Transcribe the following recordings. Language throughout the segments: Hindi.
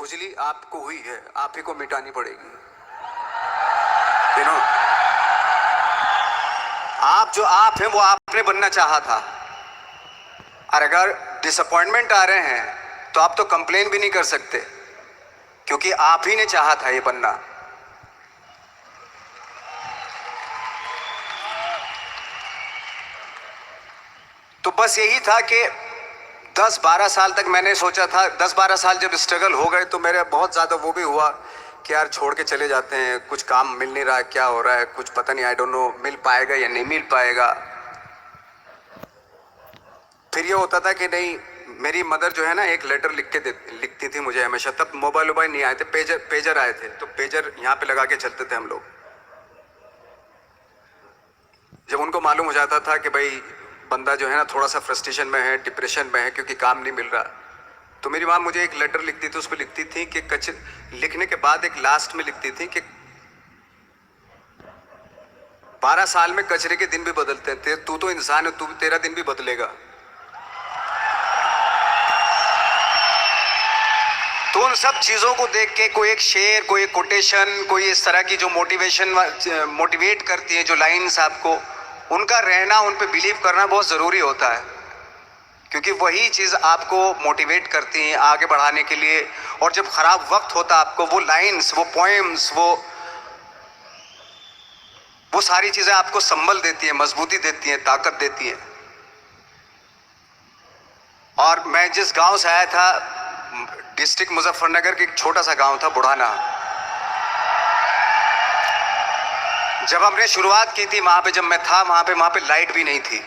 खुजली आपको हुई है, आप ही को मिटानी पड़ेगी। यू नो, आप जो आप हैं वो आपने बनना चाहा था। और अगर डिसअपॉइंटमेंट आ रहे हैं तो आप तो कंप्लेन भी नहीं कर सकते, क्योंकि आप ही ने चाहा था ये बनना। तो बस यही था कि 10-12 साल तक मैंने सोचा था, 10-12 साल जब स्ट्रगल हो गए तो मेरे बहुत ज़्यादा वो भी हुआ कि यार छोड़ के चले जाते हैं, कुछ काम मिल नहीं रहा है, क्या हो रहा है कुछ पता नहीं, आई डोंट नो मिल पाएगा या नहीं मिल पाएगा। फिर ये होता था कि नहीं, मेरी मदर जो है ना एक लेटर लिखती थी मुझे हमेशा। तब मोबाइल वोबाइल नहीं आए थे, पेजर आए थे, तो पेजर यहाँ पे लगा के चलते थे हम लोग। जब उनको मालूम हो जाता था कि भाई बंदा जो है ना थोड़ा सा फ्रस्ट्रेशन में है, डिप्रेशन में है क्योंकि काम नहीं मिल रहा, तो मेरी माँ मुझे एक लेटर लिखती थी। उस पर लिखती थी कि लिखने के बाद एक लास्ट में लिखती थी कि 12 साल में कचरे के दिन भी बदलते हैं, तू तो इंसान है, तू तेरा दिन भी बदलेगा। तो उन सब चीज़ों को देख के कोई एक शेर, कोई एक कोटेशन, कोई इस तरह की जो मोटिवेट करती है, जो लाइंस आपको, उनका रहना, उन पे बिलीव करना बहुत ज़रूरी होता है, क्योंकि वही चीज़ आपको मोटिवेट करती है आगे बढ़ाने के लिए। और जब ख़राब वक्त होता है आपको वो लाइंस, वो पोएम्स, वो सारी चीज़ें आपको संबल देती हैं, मजबूती देती हैं, ताकत देती हैं। और मैं जिस गांव से आया था, डिस्ट्रिक्ट मुजफ्फरनगर के एक छोटा सा गांव था बुढ़ाना। जब हमने शुरुआत की थी वहां पे, जब मैं था वहां पे लाइट भी नहीं थी।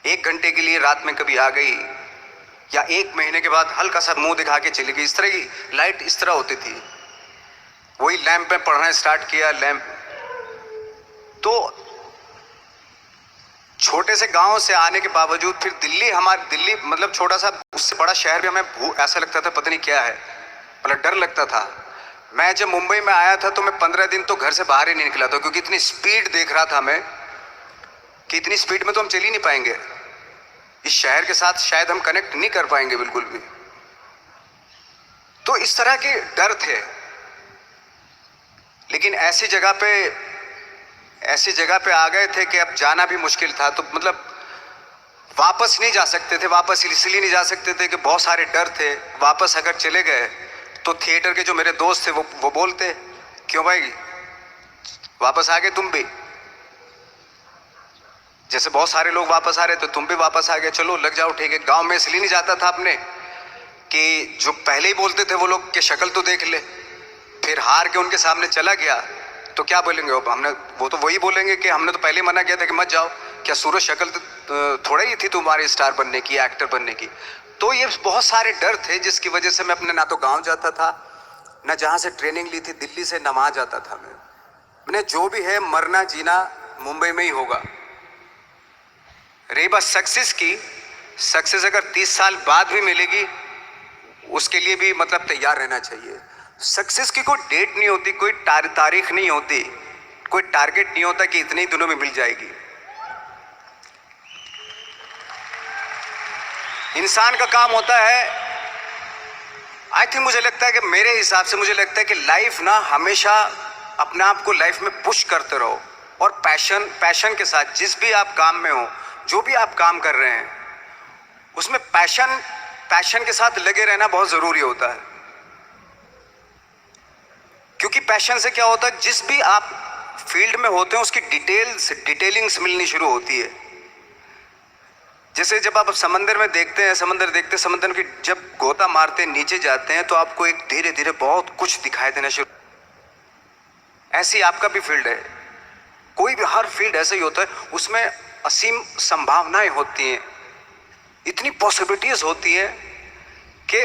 1 घंटे के लिए रात में कभी आ गई, या 1 महीने के बाद हल्का सा मुंह दिखा के चली गई। इस तरह की लाइट इस तरह होती थी। वही लैंप में पढ़ना स्टार्ट किया, लैंप। तो छोटे से गांव से आने के बावजूद फिर दिल्ली मतलब छोटा सा, उससे बड़ा शहर भी हमें ऐसा लगता था पता नहीं क्या है, मतलब डर लगता था। मैं जब मुंबई में आया था तो मैं 15 दिन तो घर से बाहर ही नहीं निकला था, क्योंकि इतनी स्पीड देख रहा था मैं कि इतनी स्पीड में तो हम चल ही नहीं पाएंगे, इस शहर के साथ शायद हम कनेक्ट नहीं कर पाएंगे बिल्कुल भी। तो इस तरह के डर थे। लेकिन ऐसी जगह पे आ गए थे कि अब जाना भी मुश्किल था। तो मतलब वापस नहीं जा सकते थे। वापस इसलिए नहीं जा सकते थे कि बहुत सारे डर थे। वापस अगर चले गए तो थिएटर के जो मेरे दोस्त थे वो बोलते, क्यों भाई वापस आ गए तुम भी, जैसे बहुत सारे लोग वापस आ रहे थे तुम भी वापस आ गए, चलो लग जाओ ठीक है। गांव में इसलिए नहीं जाता था अपने कि जो पहले ही बोलते थे वो लोग कि शक्ल तो देख ले, फिर हार के उनके सामने चला गया तो क्या बोलेंगे वो तो वही बोलेंगे कि हमने तो पहले मना किया था कि मत जाओ, क्या सूरज शक्ल तो थोड़ा ही थी तुम्हारी स्टार बनने की, एक्टर बनने की। तो ये बहुत सारे डर थे जिसकी वजह से मैं अपने ना तो गांव जाता था, ना जहां से ट्रेनिंग ली थी दिल्ली से, ना वहां जाता था। मैंने जो भी है मरना जीना मुंबई में ही होगा। रही बात सक्सेस की, सक्सेस अगर 30 साल बाद भी मिलेगी उसके लिए भी मतलब तैयार रहना चाहिए। सक्सेस की कोई डेट नहीं होती, कोई तारीख नहीं होती, कोई टारगेट नहीं होता कि इतने ही दिनों में मिल जाएगी। इंसान का काम होता है, आई थिंक मुझे लगता है कि मेरे हिसाब से मुझे लगता है कि लाइफ ना हमेशा अपने आप को लाइफ में पुश करते रहो, और पैशन के साथ जिस भी आप काम में हो, जो भी आप काम कर रहे हैं उसमें पैशन के साथ लगे रहना बहुत जरूरी होता है। क्योंकि पैशन से क्या होता है, जिस भी आप फील्ड में होते हैं उसकी डिटेलिंग्स मिलनी शुरू होती है। जैसे जब आप समंदर में देखते हैं, समंदर की जब गोता मारते हैं, नीचे जाते हैं तो आपको एक धीरे धीरे बहुत कुछ दिखाई देना शुरू। ऐसी आपका भी फील्ड है, कोई भी हर फील्ड ऐसा ही होता है, उसमें असीम संभावनाएं होती हैं, इतनी पॉसिबिलिटीज होती है कि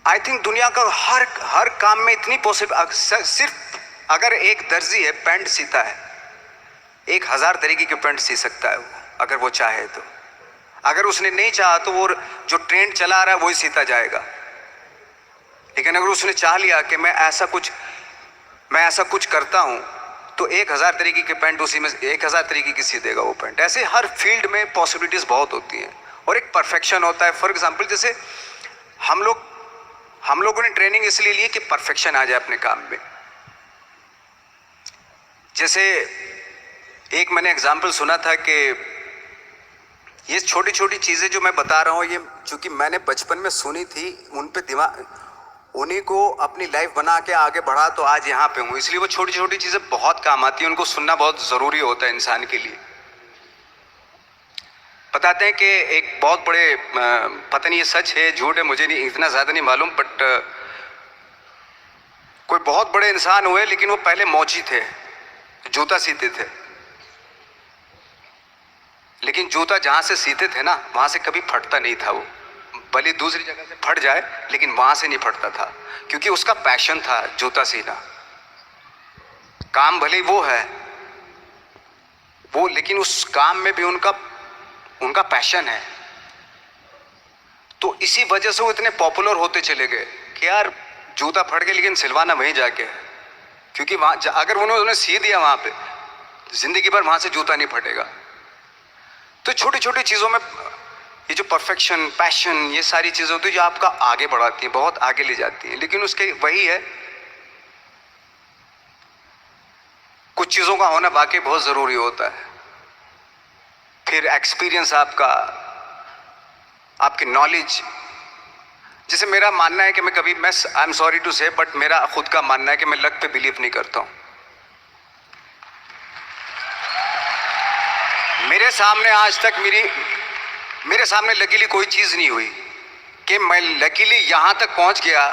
आई थिंक दुनिया का हर काम में इतनी सिर्फ अगर एक दर्जी है पैंट सीता है, 1000 तरीके की पैंट सी सकता है वो, अगर वो चाहे तो। अगर उसने नहीं चाहा तो वो जो ट्रेंड चला रहा है वही सीता जाएगा। लेकिन अगर उसने चाह लिया कि मैं ऐसा कुछ करता हूं तो 1000 तरीके की पैंट उसी में 1000 तरीके की सी देगा वो पैंट। ऐसे हर फील्ड में पॉसिबिलिटीज बहुत होती हैं, और एक परफेक्शन होता है। फॉर एग्जाम्पल जैसे हम लोगों ने ट्रेनिंग इसलिए ली कि परफेक्शन आ जाए अपने काम में। जैसे एक मैंने एग्जाम्पल सुना था कि ये छोटी छोटी चीज़ें जो मैं बता रहा हूँ, ये चूंकि मैंने बचपन में सुनी थी, उन पे दिमाग, उन्हीं को अपनी लाइफ बना के आगे बढ़ा तो आज यहाँ पे हूँ। इसलिए वो छोटी छोटी चीज़ें बहुत काम आती हैं, उनको सुनना बहुत ज़रूरी होता है इंसान के लिए। बताते हैं कि एक बहुत बड़े, पता नहीं ये सच है झूठ है, मुझे नहीं इतना ज़्यादा नहीं मालूम, बट कोई बहुत बड़े इंसान हुए, लेकिन वो पहले मोची थे, जूता सीते थे। लेकिन जूता जहाँ से सीते थे ना, वहाँ से कभी फटता नहीं था वो, भले दूसरी जगह से फट जाए लेकिन वहाँ से नहीं फटता था, क्योंकि उसका पैशन था जूता सीना। काम भले वो है वो, लेकिन उस काम में भी उनका पैशन है। तो इसी वजह से वो इतने पॉपुलर होते चले गए कि यार जूता फट गया लेकिन सिलवाना वहीं जाके है, क्योंकि वहाँ अगर उन्होंने सी दिया वहाँ पे, जिंदगी भर वहाँ से जूता नहीं फटेगा। तो छोटी छोटी चीज़ों में ये जो परफेक्शन, पैशन, ये सारी चीज़ें होती है जो आपका आगे बढ़ाती हैं, बहुत आगे ले जाती हैं। लेकिन उसके वही है, कुछ चीज़ों का होना वाकई बहुत ज़रूरी होता है। फिर एक्सपीरियंस आपकी नॉलेज। जैसे मेरा मानना है कि मैं आई एम सॉरी टू से, बट मेरा खुद का मानना है कि मैं लक पे बिलीव नहीं करता हूँ। मेरे सामने आज तक मेरे सामने लकीली कोई चीज़ नहीं हुई कि मैं लकीली यहाँ तक पहुँच गया